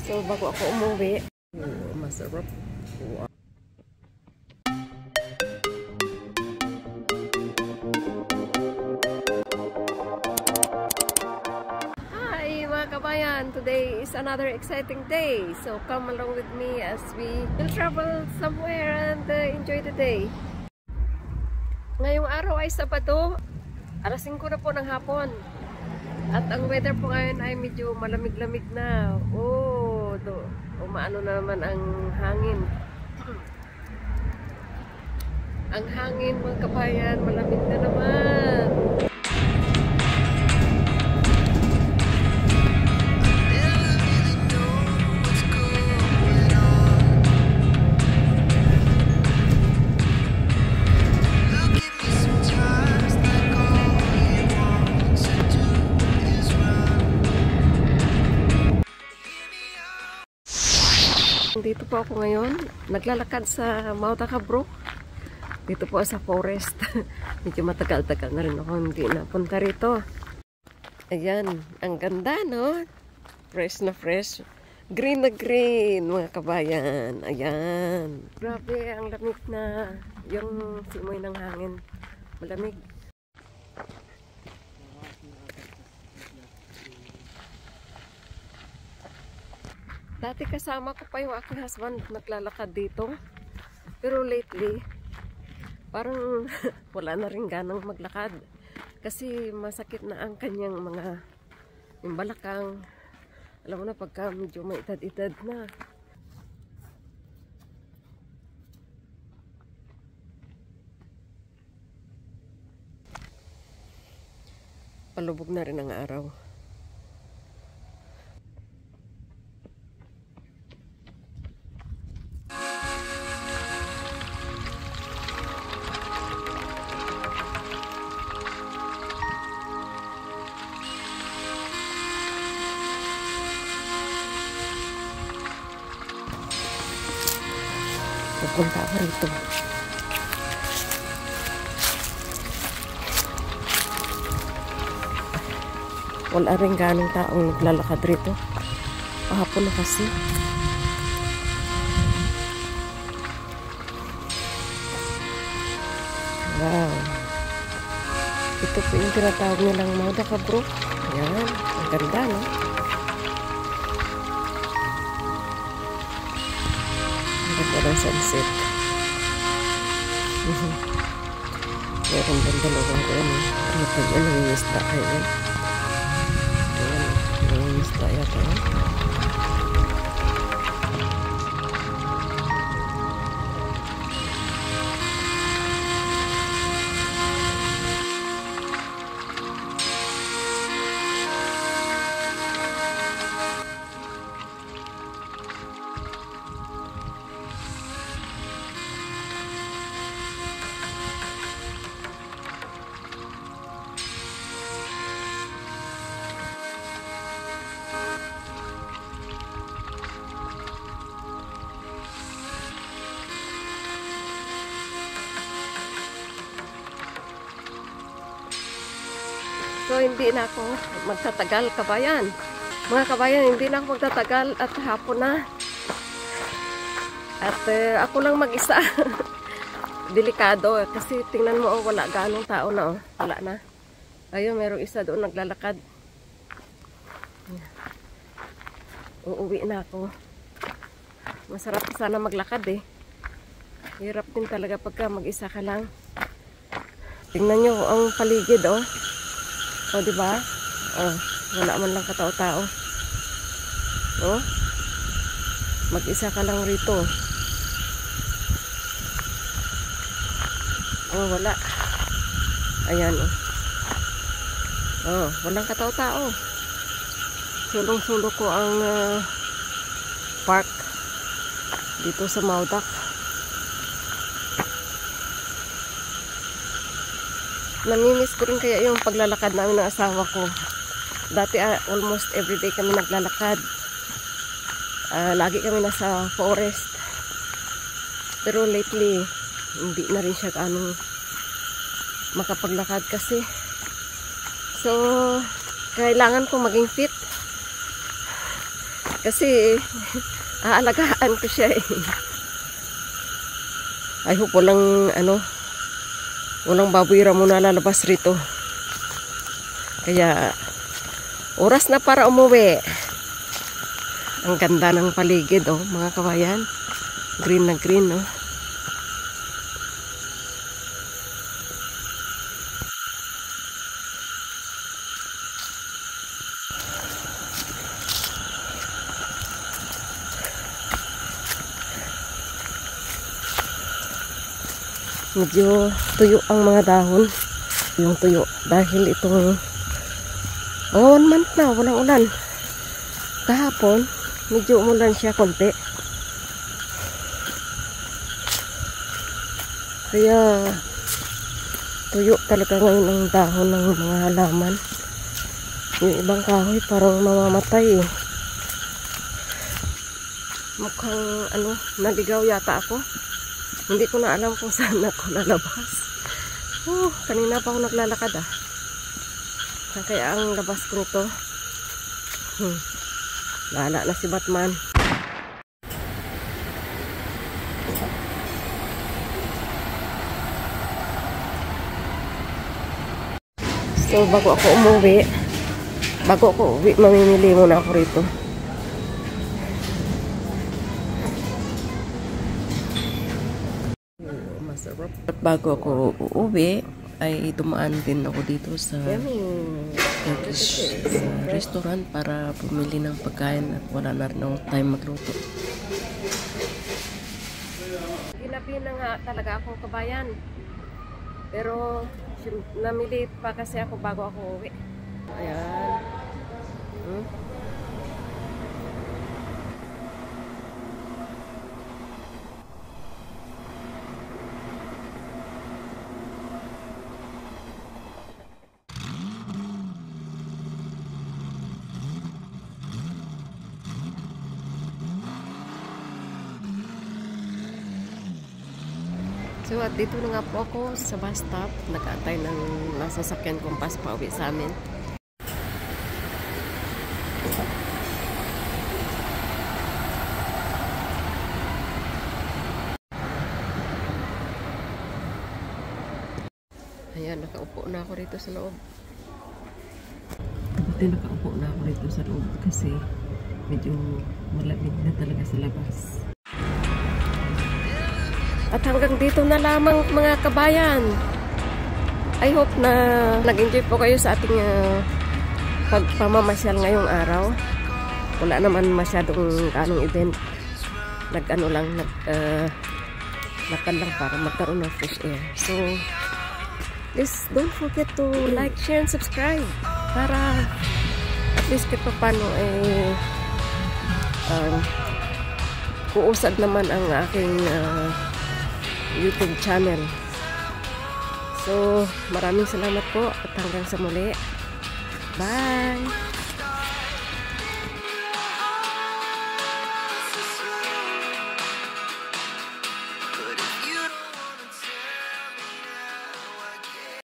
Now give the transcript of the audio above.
So, bago ako umuwi, masarap. Wow. Hi mga kabayan! Today is another exciting day. So, come along with me as we will travel somewhere and enjoy the day. Ngayong araw ay Sabado, alas 5 na po ng hapon. At ang weather po ngayon ay medyo malamig-lamig na. Umaano na naman ang hangin. Ang hangin mga kabayan, malamig na naman. Dito po ako ngayon, naglalakad sa Mautaka Brook. Dito po sa forest. Medyo matagal-tagal na rin ako hindi napunta rito. Ayan, ang ganda no? Fresh na fresh. Green na green mga kabayan. Ayan. Grabe, ang lamig na yung simoy ng hangin. Malamig. Dati kasama ko pa yung aking husband naglalakad dito. Pero lately, parang wala na rin ganang maglakad. Kasi masakit na ang kanyang mga yung balakang. Alam mo na pagka medyo may edad-edad na. Palubog na rin ang araw. Pupunta ako rito. Wala rin ganong taong naglalakad rito. Pahapon na kasi. Wow. Ito po yung tinatawag nilang Mautaka Brook. Ayan. Ang ganda, no? Ang sunset. Meron bang dalawang ko ano? Ano pa yun? Nangingisda kayo yan? Ayan. Nangingisda yata yan. So, hindi na ako magtatagal, kabayan. Mga kabayan, hindi na ako magtatagal at hapon na. At ako lang mag-isa. Delikado. Kasi tingnan mo, wala ganong tao na. Wala na. Ayun, merong isa doon naglalakad. Uuwi na ako. Masarap sana maglakad eh. Hirap din talaga pagka mag-isa ka lang. Tingnan nyo ang paligid oh. O, diba? Oh, wala man lang katao-tao. Oh, mag-isa ka lang rito. Oh, wala. Ayan, oh. Oh, walang katao-tao. Sulong-sulo ko ang park dito sa Mautaka. Namimiss ko rin kaya yung paglalakad namin ng asawa ko. Dati almost everyday kami naglalakad. Lagi kami nasa forest. Pero lately, hindi na rin siya makapaglakad kasi. So, kailangan kong maging fit. Kasi aalagaan ko siya eh. I hope walang babuira muna lalabas rito. Kaya oras na para umuwi. Ang ganda ng paligid oh, mga kabayan. Green na green oh. Medyo tuyo ang mga dahon. Yung tuyo dahil itong mga 1 month na walang ulan. Kahapon medyo umulan siya konti. Kaya tuyo talaga ngayon ang dahon ng mga halaman. Yung ibang kahoy parang mamamatay eh. Mukhang naligaw yata ako. Hindi ko na alam kung saan ako lalabas. Kanina pa ako naglalakad ah. Saan kaya ang labas ko nito? Lala na si Batman. So bago ako umuwi, mamimili muna ako rito. Masarap. At bago ako uuwi, ay dumaan din ako dito sa restaurant para bumili ng pagkain at wala na rin akong time magluto. Ginabi na nga talaga ako kabayan. Pero namili pa kasi ako bago ako uwi. Ayan. So at dito na nga po ako sa bus stop. Nag-aantay ng nasasakyan kong bus pa uwi sa amin. Ayan, nakaupo na ako rito sa loob. Buti nakaupo na ako rito sa loob kasi medyo malamig na talaga sa labas. At hanggang dito na lamang mga kabayan. I hope na nag-enjoy po kayo sa ating pagpamamasyal ngayong araw. Wala naman masyadong event. Lakad lang para magkaroon ng fresh air. So, please don't forget to like, share, and subscribe para at least kahit paano kuusad naman ang aking YouTube channel. So, maraming salamat po at hanggang sa muli. Bye!